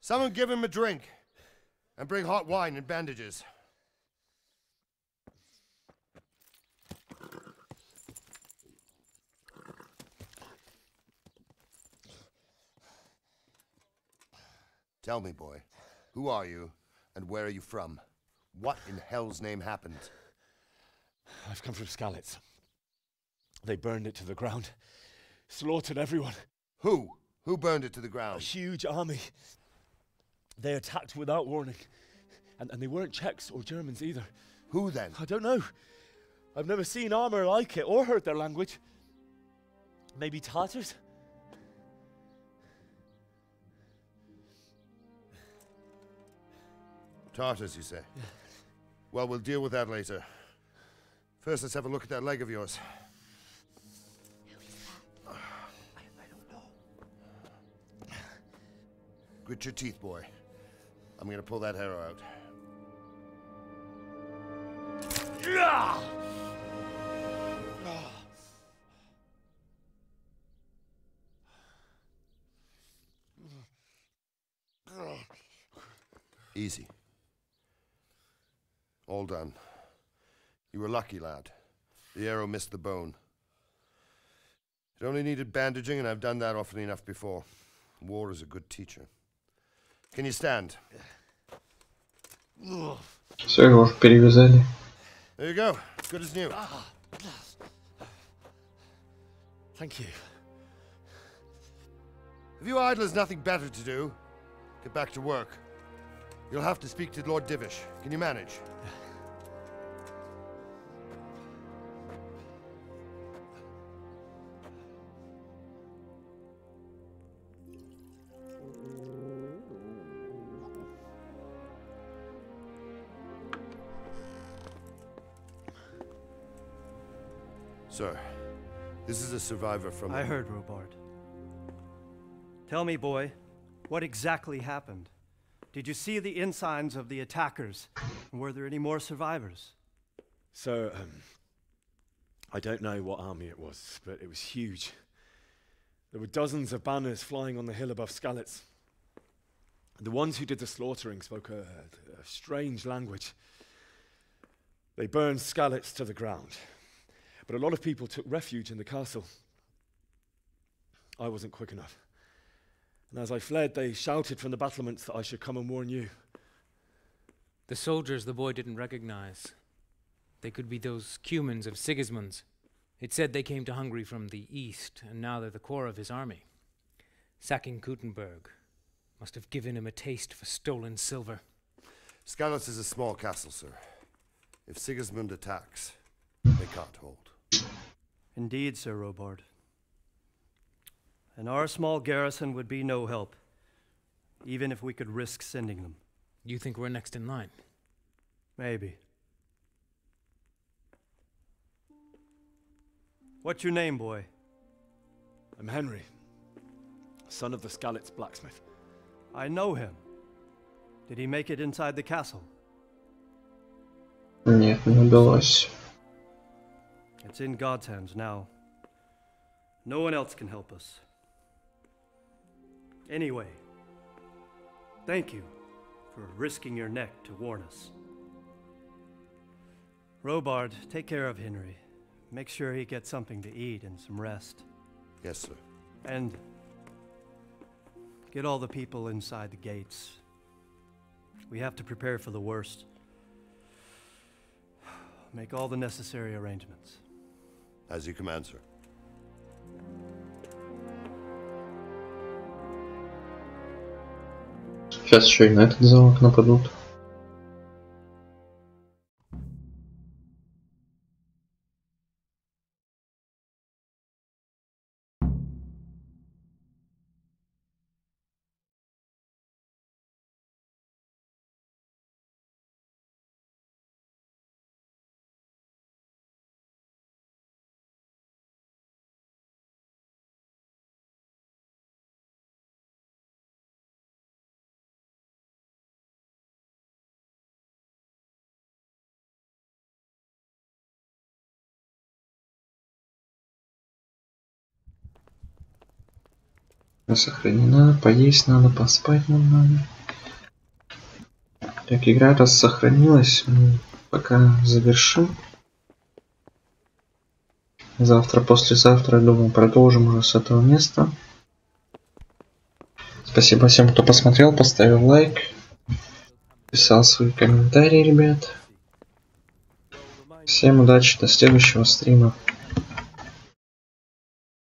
Someone give him a drink. And bring hot wine and bandages. Tell me, boy, who are you and where are you from? What in hell's name happened? I've come from Skalitz. They burned it to the ground. Slaughtered everyone. Who? Who burned it to the ground? A huge army. They attacked without warning. And they weren't Czechs or Germans either. Who then? I don't know. I've never seen armor like it or heard their language. Maybe Tatars? Tartars, you say? Yeah. Well, we'll deal with that later. First, let's have a look at that leg of yours. Grit your teeth, boy. I'm gonna pull that arrow out. Easy. All done. You were lucky, lad. The arrow missed the bone. It only needed bandaging, and I've done that often enough before. War is a good teacher. Can you stand? Все, его уже перевязали. There you go. Good as new. Thank you. Have you idlers nothing better to do? Get back to work. You'll have to speak to Lord Divish. Can you manage? Sir, this is a survivor from... I heard, Robard. Tell me, boy, what exactly happened? Did you see the ensigns of the attackers? And were there any more survivors? So, I don't know what army it was, but it was huge. There were dozens of banners flying on the hill above Skalitz. The ones who did the slaughtering spoke a strange language. They burned Skalitz to the ground, but a lot of people took refuge in the castle. I wasn't quick enough. And as I fled, they shouted from the battlements that I should come and warn you. The soldiers the boy didn't recognize. They could be those Cumans of Sigismund's. It said they came to Hungary from the east, and now they're the core of his army. Sacking Kuttenberg must have given him a taste for stolen silver. Skalitz is a small castle, sir. If Sigismund attacks, they can't hold. Indeed, Sir Robard. And our small garrison would be no help, even if we could risk sending them. You think we're next in line? Maybe. What's your name, boy? I'm Henry, son of the Skalitz blacksmith. I know him. Did he make it inside the castle? Нет, не удалось. It's in God's hands now. No one else can help us. Anyway, thank you for risking your neck to warn us. Robard, take care of Henry. Make sure he gets something to eat and some rest. Yes, sir. And get all the people inside the gates. We have to prepare for the worst. Make all the necessary arrangements. As you command, sir. Сейчас еще и на этот замок нападут. Сохранена, поесть надо, поспать нам надо. Так, игра раз сохранилась, мы пока завершим. Завтра, послезавтра, думаю, продолжим уже с этого места. Спасибо всем, кто посмотрел, поставил лайк, писал свои комментарии, ребят. Всем удачи, до следующего стрима.